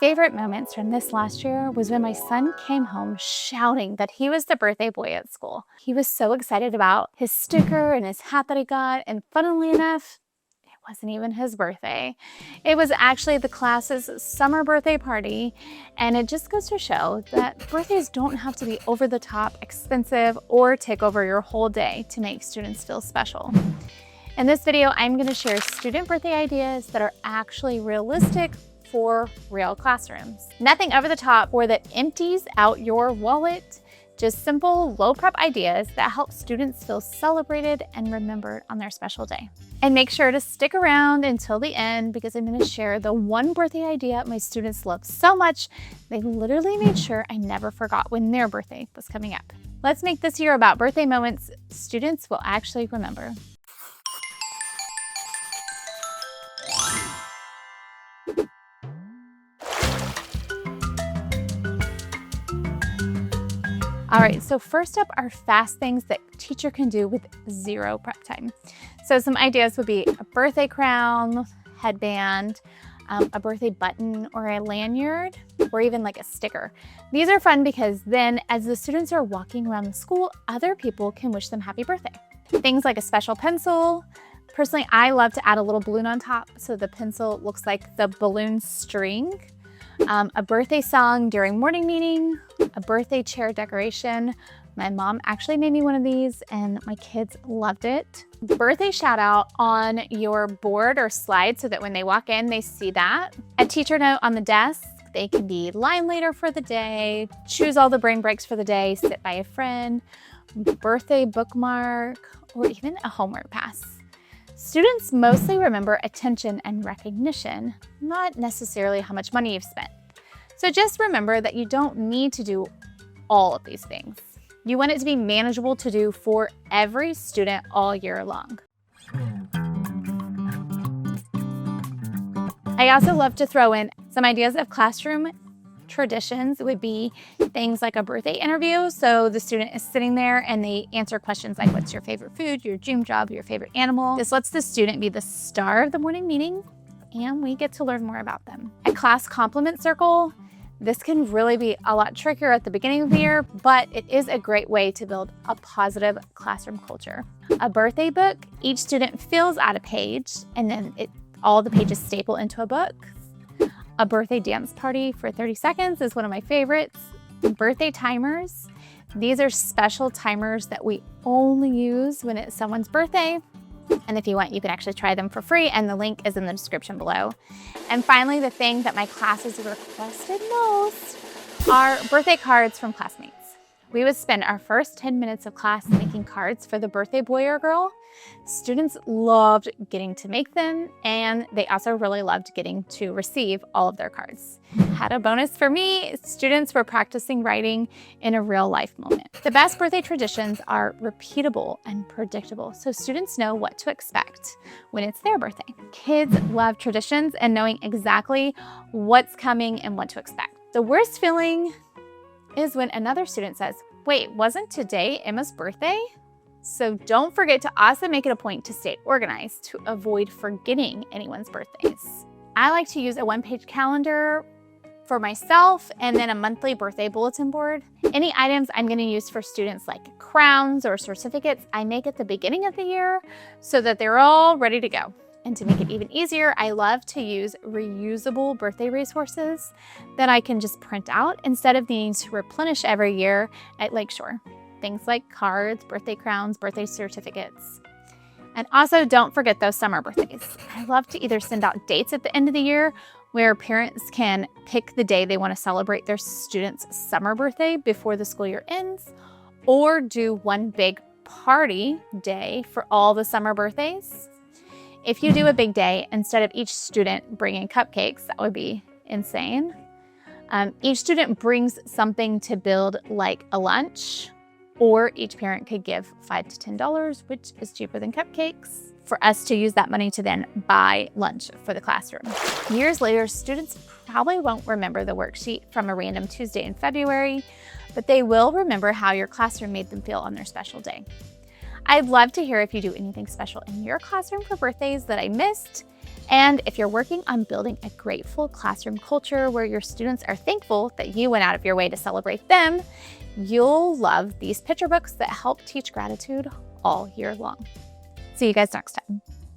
favorite moments from this last year was when my son came home shouting that he was the birthday boy at school. He was so excited about his sticker and his hat that he got, and funnily enough, it wasn't even his birthday. It was actually the class's summer birthday party, and it just goes to show that birthdays don't have to be over the top, expensive, or take over your whole day to make students feel special. In this video, I'm going to share student birthday ideas that are actually realistic for real classrooms. Nothing over the top or that empties out your wallet, just simple, low prep ideas that help students feel celebrated and remembered on their special day. And make sure to stick around until the end because I'm going to share the one birthday idea my students loved so much, they literally made sure I never forgot when their birthday was coming up. Let's make this year about birthday moments students will actually remember. All right, so first up are fast things that a teacher can do with zero prep time. So some ideas would be a birthday crown, headband, a birthday button or a lanyard, or even like a sticker. These are fun because then as the students are walking around the school, other people can wish them happy birthday. Things like a special pencil. Personally, I love to add a little balloon on top so the pencil looks like the balloon string. A birthday song during morning meeting, a birthday chair decoration. My mom actually made me one of these and my kids loved it. Birthday shout out on your board or slide so that when they walk in, they see that. A teacher note on the desk. They can be line leader for the day, choose all the brain breaks for the day, sit by a friend, birthday bookmark, or even a homework pass. Students mostly remember attention and recognition, not necessarily how much money you've spent. So just remember that you don't need to do all of these things. You want it to be manageable to do for every student all year long. I also love to throw in some ideas of classroom traditions. Would be things like a birthday interview. So the student is sitting there and they answer questions like, what's your favorite food, your dream job, your favorite animal? This lets the student be the star of the morning meeting and we get to learn more about them. A class compliment circle. This can really be a lot trickier at the beginning of the year, but it is a great way to build a positive classroom culture. A birthday book. Each student fills out a page and then all the pages staple into a book. A birthday dance party for 30 seconds is one of my favorites. Birthday timers. These are special timers that we only use when it's someone's birthday. And if you want, you can actually try them for free and the link is in the description below. And finally, the thing that my classes requested most are birthday cards from classmates. We would spend our first 10 minutes of class making cards for the birthday boy or girl. Students loved getting to make them, and they also really loved getting to receive all of their cards. Had a bonus for me, students were practicing writing in a real life moment. The best birthday traditions are repeatable and predictable, so students know what to expect when it's their birthday. Kids love traditions and knowing exactly what's coming and what to expect. The worst feeling is when another student says, wait, wasn't today Emma's birthday? So don't forget to also make it a point to stay organized to avoid forgetting anyone's birthdays. I like to use a one-page calendar for myself and then a monthly birthday bulletin board. Any items I'm going to use for students like crowns or certificates, I make at the beginning of the year so that they're all ready to go. And to make it even easier, I love to use reusable birthday resources that I can just print out instead of needing to replenish every year at Lakeshore. Things like cards, birthday crowns, birthday certificates. And also don't forget those summer birthdays. I love to either send out dates at the end of the year where parents can pick the day they want to celebrate their student's summer birthday before the school year ends, or do one big party day for all the summer birthdays. If you do a big day, instead of each student bringing cupcakes, that would be insane. Each student brings something to build like a lunch, or each parent could give $5 to $10, which is cheaper than cupcakes, for us to use that money to then buy lunch for the classroom. Years later, students probably won't remember the worksheet from a random Tuesday in February, but they will remember how your classroom made them feel on their special day. I'd love to hear if you do anything special in your classroom for birthdays that I missed. And if you're working on building a grateful classroom culture where your students are thankful that you went out of your way to celebrate them, you'll love these picture books that help teach gratitude all year long. See you guys next time.